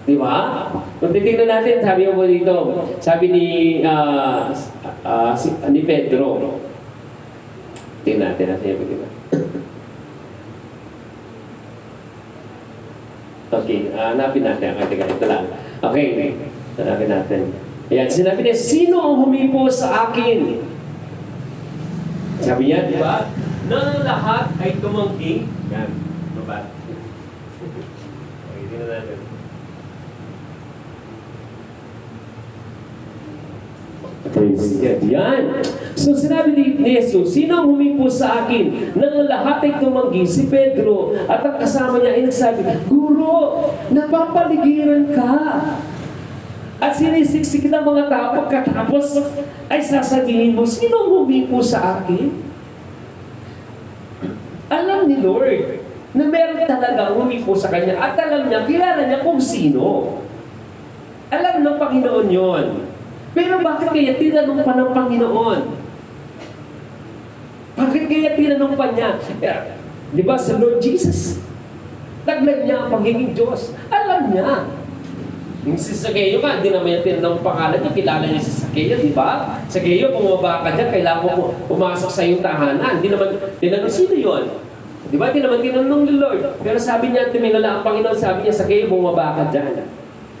Di ba? Kung titignan natin, sabi mo dito, sabi ni Pedro, Tingnan natin natin yung pagkita. Okay, hanapin natin. Ito lang. Okay, hanapin natin. Ayan, sinabi niya, sino ang humipo sa akin? Sabi niya, di ba? Na lahat ay tumangking. Yan, baba. Okay, tingnan natin. Praise God. Yan. So sinabi ni Jesus, sino ang humipo sa akin? Nang lahat ay tumanggi, si Pedro at ang kasama niya ay nagsabi, Guro, napapaligiran ka. At sinisiksik ng mga tao pagkatapos ay sasabihin mo, sino ang humipo sa akin? Alam ni Lord na meron talagang humipo sa kanya at alam niya, kilala niya kung sino. Alam ng Panginoon yon. Pero bakit kaya tinanong pa ng Panginoon? Bakit kaya tinanong pa niya? Di ba sa Lord Jesus? Taglag niya ang pagiging Diyos. Alam niya. Yung si Zacchaeus nga, hindi naman yung tinanong pangalan niya. Kilala niya si Zacchaeus, di ba? Zacchaeus, bumaba ka dyan, kailangan mo pumasok sa iyong tahanan. Hindi naman tinanong, sino yun? Di ba? Hindi naman tinanong ni Lord. Pero sabi niya, tumingala ang Panginoon, sabi niya, Zacchaeus, bumaba ka dyan.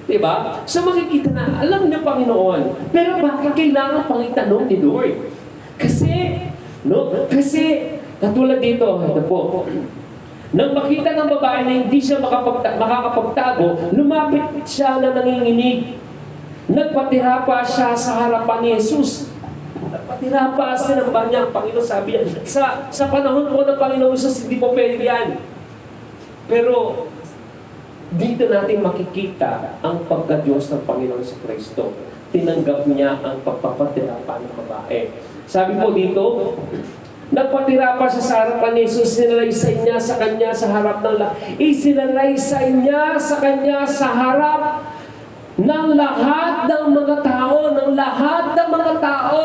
Diba? So makikita na, alam niya Panginoon. Pero bakit kailangan pang itanong ni Lord? Kasi, katulad dito, ito po, nang makita ng babae na hindi siya makakapagtago, lumapit siya na nanginginig. Nagpatira pa siya sa harapan ni Jesus. Nagpatira pa, sinamba niya ang Panginoon. Sabi niya, sa panahon po ng Panginoon Jesus, hindi po pwede yan. Pero, dito natin makikita ang pagka-Diyos ng Panginoon sa Kristo. Tinanggap niya ang pagpapatira pa ng babae. Sabi po dito, nagpatira pa siya sa harapan ni Jesus, sinalaysay niya sa kanya sa harap ng lahat. Isinalaysay niya sa kanya sa harap ng lahat ng mga tao, ng lahat ng mga tao.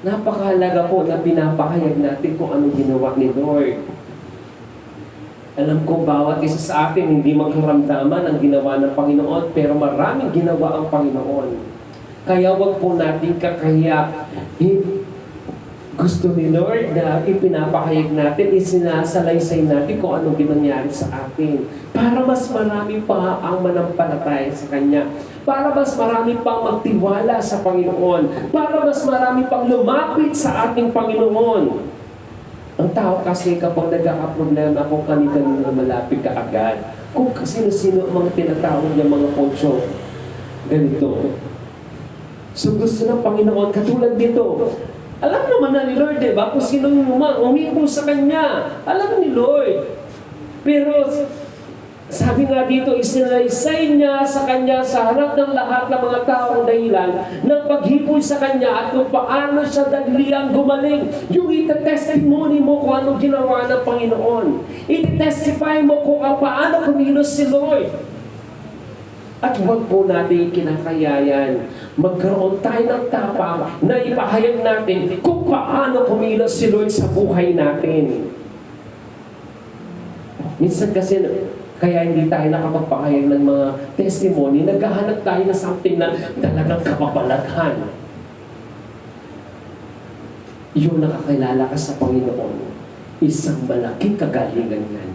Napakahalaga po na pinapahayag natin kung anong ginawa ni Lord. Alam ko bawat isa sa atin hindi magkaramdaman ang ginawa ng Panginoon, pero maraming ginawa ang Panginoon. Kaya wag po natin kakahiyain. Gusto ni Lord na ipinapahayag natin, isinasalaysay natin kung anong ginangyari sa atin. Para mas marami pa ang manampalataya sa Kanya. Para mas marami pang magtiwala sa Panginoon. Para mas marami pang lumapit sa ating Panginoon. Ang tao kasi kapag nagkakaproblema kung kanina malapit ka agad, kung sino-sino ang mga tinatawag niya mga poncho, ganito. So gusto ng Panginoon, katulad dito, alam naman na ni Lord, diba? Kung sino umipo sa Kanya, alam ni Lord. Pero sabi nga dito, isinalaysay niya sa Kanya sa harap ng lahat ng mga taong dahilan ng paghipoy sa Kanya at kung paano siya dagliang gumaling. Yung itetestimony mo kung ano ginawa ng Panginoon. Itetestify mo kung paano kumilos si Lord. At huwag po natin kinakayayan. Magkaroon tayo ng tapang na ipahayag natin kung paano kumilos si Lord sa buhay natin. Minsan kasi kaya hindi tayo nakapagpahayag ng mga testimony, naghahanap tayo na something na talagang kapabalaghan. Yung nakakilala ka sa Panginoon, isang malaking kagalingan yan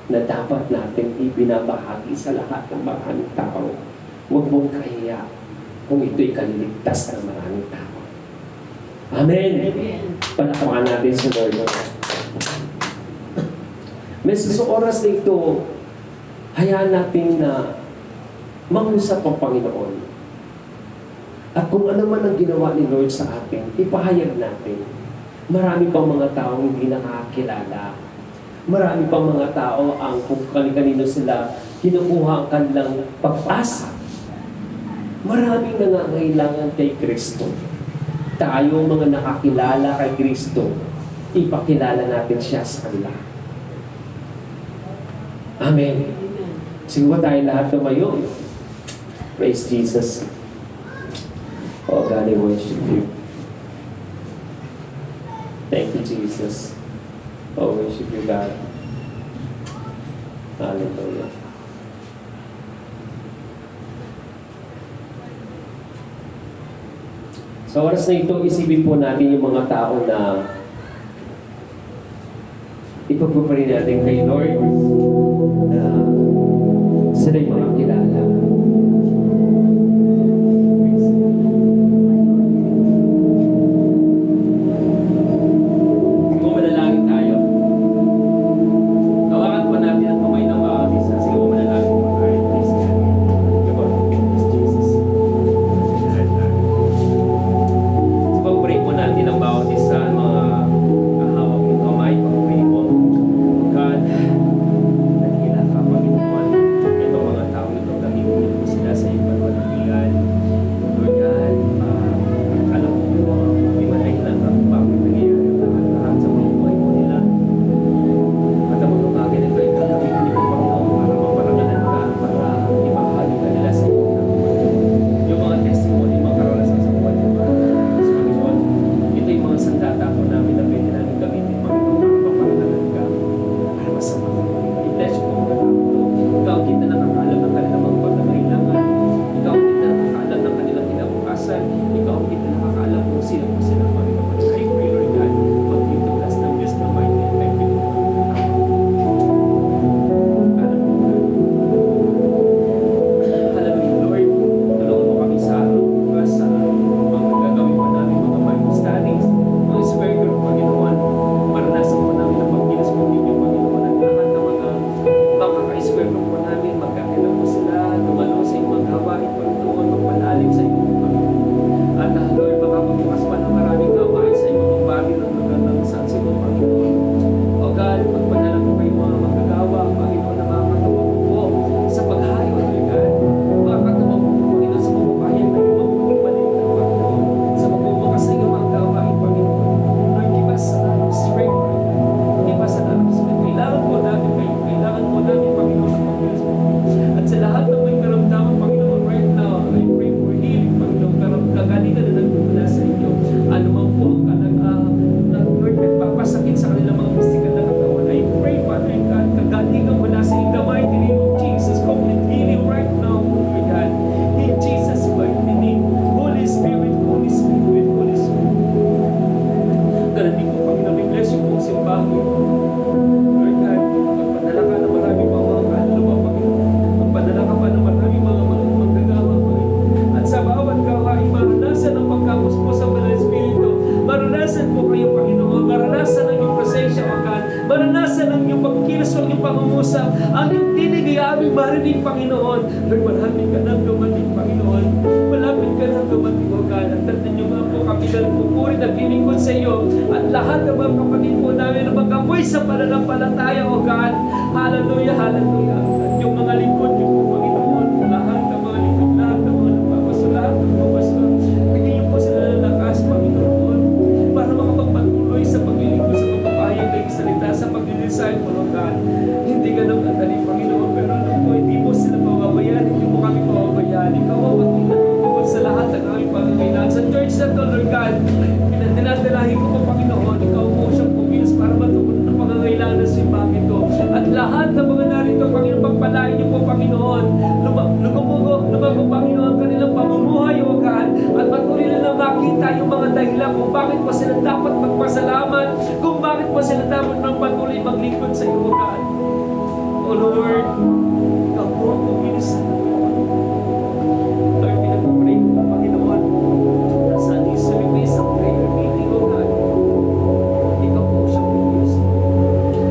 na dapat natin ibinabahagi sa lahat ng maraming tao. Huwag mong kahiya kung ito'y kaliligtas ng maraming tao. Amen! Palapakan natin sa Lord. Sa oras na ito, hayaan natin na mangusap ang Panginoon. At kung ano man ang ginawa ni Lord sa atin, ipahayag natin. Marami pang mga tao hindi nakakilala. Marami pang mga tao ang kung kanino sila kinukuha ang kanilang pag-asa. Maraming nangangailangan kay Kristo. Tayo mga nakakilala kay Kristo, ipakilala natin siya sa kanila. Amen. Siguro tayo lahat tumayo. Praise Jesus. Oh God, I worship you. Thank you, Jesus. Oh, worship you, God. Hallelujah. So Sa oras na ito, isipin po natin yung mga tao na ipagpaparin natin kay Lord na sila'y mga kilala. Kung manalangin tayo, tawakan po natin ang kamay ng bawat isa. Sige po manalangin po tayo. Please, come on. Please, Jesus. Pag-pray po natin ang bawat isa, mga kahawak ng kamay, pag-pray po. God, nakila ka, Panginoon, itong mga tao ito, gamitin mo sila sa iyong panwalatian. Lord God, alam mo, may madahilan ka kung bakit nangyayari ang lahat sa mga buhay mo nila. At ang mga bagay na ito ay gagamitin mo, Panginoon, para maparangalan ka, para ibahagi ka nila sa iyo. Yung mga testimony, mga karanasan sa buhay mo, Panginoon, ito yung mga sandata po namin na pwede namin gamitin, Panginoon, para maparangalan ka, para masama ka. I-bless mo mga tao ito. Ikaw kita nakakaalam ng kanilang mga pagkakailangan. Ikaw kita nakakaalam ng kanilang kinabukasan. Ikaw kita nakakaalam kung sino po sila, Panginoon. I pray, Lord God, mag-give the bless ng Diyos na mighty and thank you, Lord. Alam mo, Lord, tulungan mo kami sa araw bukas, sa mga gagawin pa namin, mga Bible studies, mga spare group, Panginoon. Maranasan po namin ang pagkilos po ninyo, Panginoon, at lahat ng mga kaka-spare group po namin, magkakita po sila, dumalo sa iyong mga gawain, Panginoon, magpanalim sa iyong mga Panginoon. At Lord, makapagbukas pa ng maraming gawain sa iyong mga bagay ng magandang saan sa iyong Panginoon. O God, magpadala po kayo mga magagawa, Panginoon, na makakatawa po sa paghayo, Lord God. Makakatawa po, Panginoon, sa pagpapahayag ng iyong mabuting maliit na Panginoon. Sa pagbubukas sa iyong mga gawain, Panginoon. Lord, give us strength, Lord God. Give us strength. Kailangan po namin kayo. Kailangan po namin, Panginoon, ang pagkilos po. At sa lahat ng may karamdaman, Panginoon, right now, I pray for healing, Panginoon, kagalingan na nagmumula sa inyo. Ano man po ang Lord, nagpapasakit sa kanilang mga physical na katawan. I pray, Father God, kagalingan mula sa in the mighty name of Jesus. Complete healing right now, Lord God. In Jesus' mighty name. Holy Spirit, Holy Spirit, Holy Spirit. Gananin ko, Panginoon, bless you po simbahan mo. Lord God, magpadala ka na maraming mga kaluluwa, Panginoon. Magpadala ka pa na maraming mga manggagawa, Panginoon. At sa bawat gawain, maranasan ang pagkapos po sa Banal na Espiritu. Maranasan po kayo, Panginoon. Maranasan ang iyong presensya, O God. Maranasan ang iyong pagkilos, ang iyong pangungusap, ang iyong tinig ay aming marinig, Panginoon. Lord, malapit ka nang dumating, Panginoon. Malapit ka nang dumating, O God. At tatin niyo nga po kami na pupurin at lilingkod sa iyo. At lahat ng mga kapatid po namin na magkapoy sa pananampalataya, O God. Hallelujah, hallelujah. At yung mga lingkod niyo po, Panginoon, lahat ng mga lingkod, lahat ng mga nagpapaso, lahat ng mga pastor, bigyan niyo po sila ng lakas, Panginoon, para makapagpatuloy sa paglilingkod, sa pagpapahayag ng salita, sa pag-design po, O God. Hindi ka nang katali, Panginoon, pero alam po, hindi mo sila pababayaan, hindi mo kami pababayaan. Ikaw ang magtutulungan sa lahat ng aming pangangailangan. Sa church na to, Lord God, dinadalahin ko po, Panginoon, ikaw po siyang pumilos para matugunan ang pangangailangan ng simbahan ito. At lahat ng mga narito, Panginoon, pagpalain niyo po, Panginoon, lumago, Panginoon, kanilang pamumuhay, O God, at patuloy na makita yung mga dahilan kung bakit po sila dapat magpasalamat, kung bakit po sila dapat patuloy maglingkod sa iyo, O God. O Lord, ikaw po ang pumilis sa Lord, pinag-pray ko, Panginoon, na sa isulit may isang prayer meeting, O God. Ikaw po siyang pumilis.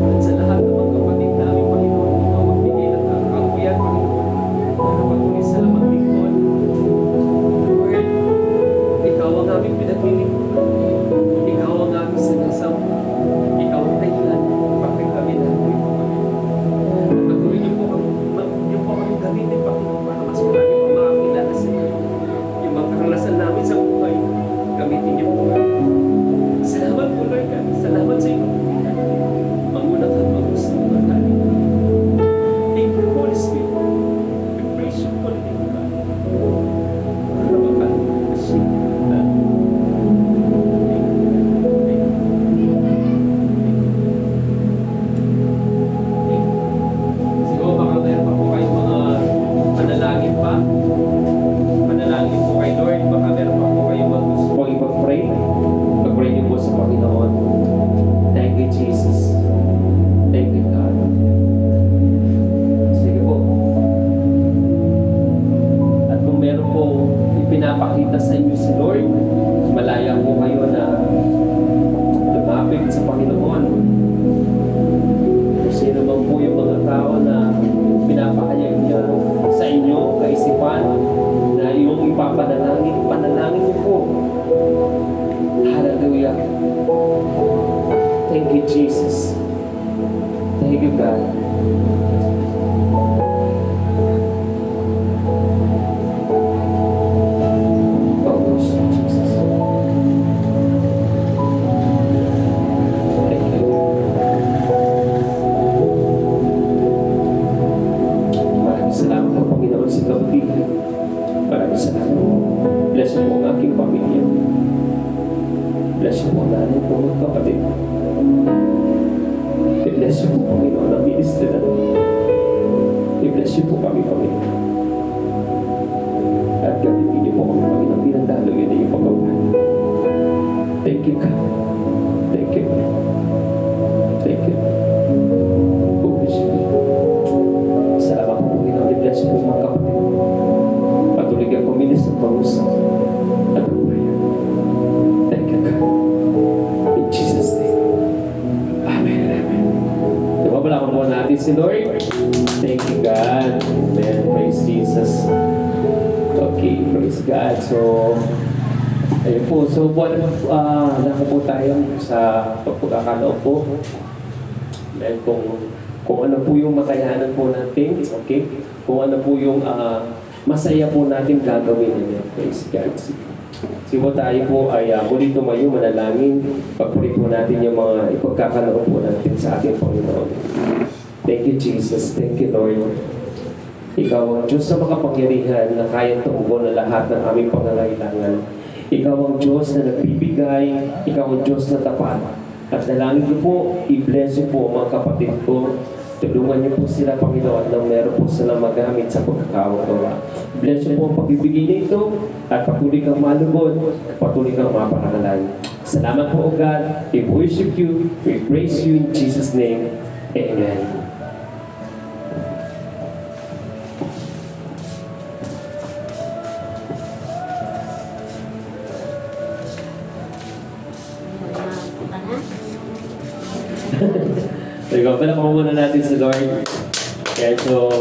At sa lahat ng mga kapatid namin, Panginoon, ikaw magbigay ng kakakuyan, Panginoon, para patuloy sila maglingkod. Lord, ikaw ang aming pinaglilingkod. Ikaw ang aming sinasama. Ikaw ang dahilan bakit kami natin, Panginoon. At patuloy niyo po kami gamitin, Panginoon. I-bless niyo po natin po mga kapatid. I-bless niyo po, Panginoon, ang ministry na. I-bless niyo po kami, Panginoon. At gamitin niyo po kami, Panginoon, pinandalo yun na yung pagkawalan. Thank you, God. Thank you. Thank you. Holy Spirit. Salamat po, Panginoon. I-bless niyo po mga kapatid. Patuloy kang pumilis ng pag-usap at ang prayer. Thank you, God. In Jesus' name. Amen. Amen. Napapalakan po natin si Lord. Thank you, God. Amen. Praise Jesus. Okay, praise God. So, ayun po. So, nako po tayo sa pagkakalaon po. Amen. Kung ano po yung makayanan po natin, okay? Kung ano po yung masaya po natin gagawin. Amen. Praise God. Sipo tayo po ay muli tumayo, manalangin. Pagpuri po natin yung mga ipagkakalaon po natin sa ating Panginoon. Thank you, Jesus. Thank you, Lord. Ikaw ang Diyos na makapangyarihan na kayang tugon na lahat ng aming pangangailangan. Ikaw ang Diyos na nagbibigay. Ikaw ang Diyos na tapat. At dalangin niyo po, i-bless niyo po mga kapatid ko. Tulungan niyo po sila, Panginoon, na meron po silang magamit sa pagkakawagawa. Bless niyo po ang pagbibigay nito at patuloy kang malugod, patuloy kang maparangalan. Salamat po, O God. We worship you. We praise you in Jesus' name. Amen. So, pala po muna natin si Lord. Okay, so,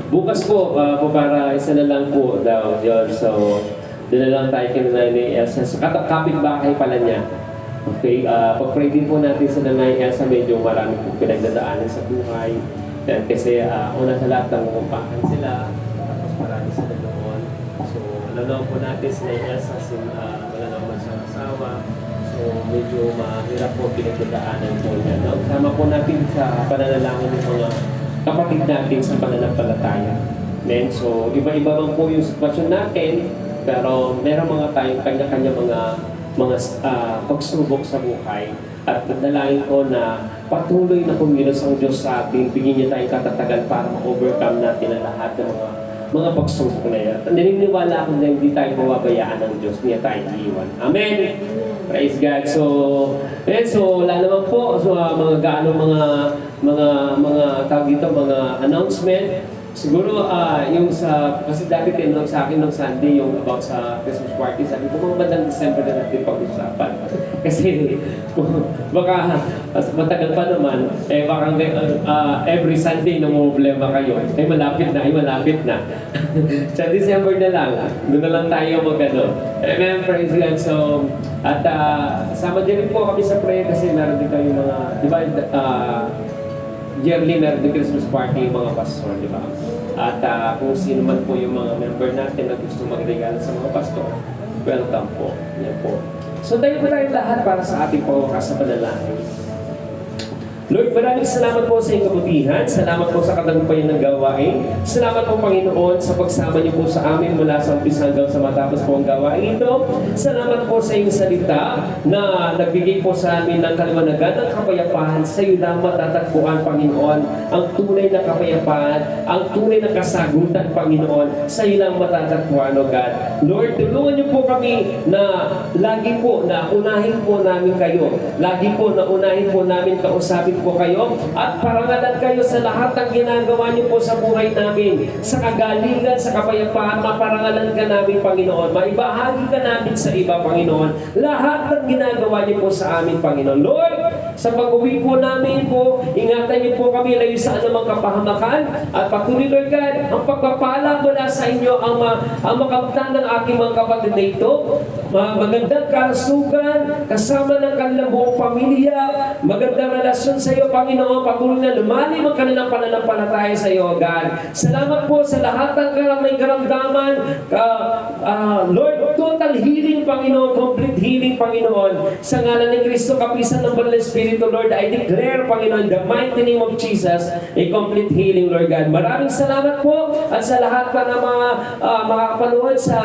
bukas po, para isa na lang po daw yun. So, doon na lang tayo kay Nanay Elsa. So, kapit-bahay pala niya. Okay, pag-pray din po natin sa Nanay Elsa, medyo marami po pinagdadaanan sa buhay. Yan, kasi una sa lahat, nangungumpahan sila. Tapos marami sila doon. So, alam po natin si Nanay Elsa, wala naman sa asawa. So, medyo mahirap po pinagdadaanan po niya. No? Sama po natin sa pananalangin ng mga kapatid natin sa pananampalataya. Then, so, iba-iba man po yung sitwasyon natin, pero meron mga tayong kanya-kanya mga pagsubok sa buhay. At nadalangin ko na patuloy na kumilos ang Diyos sa atin, bigyan niya tayong katatagan para ma-overcome natin ang lahat ng mga pagsubok na yan. Naniniwala ako na hindi tayo mababayaan ng Diyos, niya tayo iiwan. Amen! Praise God. So, wala naman po. So, mga tawag dito, mga announcement. Siguro, yung kasi dati tinanong sa akin nung Sunday, yung about sa Christmas party, sabi ko, mga bandang December na natin pag-usapan. Kasi, baka, matagal pa naman, baka every Sunday na problema kayo, malapit na. Sa December na lang, doon na lang tayo Amen, praise God. So, at sama din po kami sa prayer kasi meron din tayo mga, di ba, yearly meron din Christmas party yung mga pastor, di ba? At kung sino man po yung mga member natin na gusto magregalo sa mga pastor, welcome po. Yan po. So tayo po tayo lahat para sa ating pagkakas sa panalangin. Lord, maraming salamat po sa iyong kabutihan. Salamat po sa katagumpayan ng gawain. Salamat po, Panginoon, sa pagsama niyo po sa amin mula sa umpisa hanggang sa matapos po ang gawain ito. Salamat po sa iyong salita na nagbigay po sa amin ng kaliwanagan ng kapayapaan. Sa iyo lang matatagpuan, Panginoon, ang tunay na kapayapaan, ang tunay na kasagutan, Panginoon. Sa iyo lang matatagpuan, O God. Lord, tulungan niyo po kami na lagi po na unahin po namin kayo. Lagi po na unahin po namin kausapin po kayo at parangalan kayo sa lahat ng ginagawa niyo po sa buhay namin. Sa kagalingan, sa kapayapaan, maparangalan ka namin, Panginoon. Maibahagi ka namin sa iba, Panginoon. Lahat ng ginagawa niyo po sa amin, Panginoon. Lord, sa pag-uwi po namin po, ingatan niyo po kami layo sa anumang kapahamakan at patuloy, Lord God, ang pagpapala mula sa inyo ang makamtan ng aking mga kapatid na ito. Magandang karasugan, kasama ng kanilang buong pamilya, magandang relasyon sa iyo, Panginoon, patuloy na lumalim ang kanilang pananampalataya sa iyo, God. Salamat po sa lahat ng may karamdaman, Lord, For total healing, Panginoon, complete healing, Panginoon. Sa ngalan ni Kristo, kapisan ng Banal na Espiritu, Lord, I declare, Panginoon, the mighty name of Jesus, a complete healing, Lord God. Maraming salamat po at sa lahat pa ng mga makakapanood sa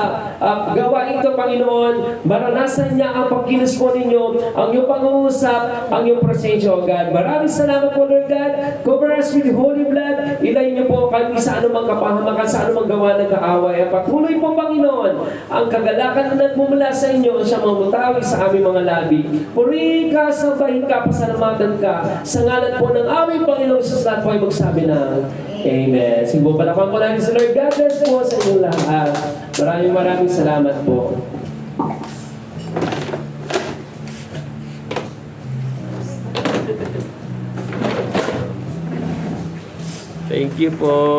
gawain ito, Panginoon. Maranasan niya ang pagkilos po ninyo, ang iyong pag-uusap, ang iyong prosensyo, God. Maraming salamat po, Lord God. Cover us with Holy Blood. Ilayin niyo po kami sa anumang kapahamakan, sa anumang gawa ng kaaway. At patuloy po, Panginoon, ang kagalakan na nagmumula sa inyo siya mamutawi sa aming mga labi. Puri ka, sambahin ka, pasalamatan ka. Sa ngalan po ng aming Panginoon sa lahat po ay magsabi na Amen. Sige po, palapan po natin sa Lord. God bless po sa inyong lahat. Maraming salamat po. Thank you po.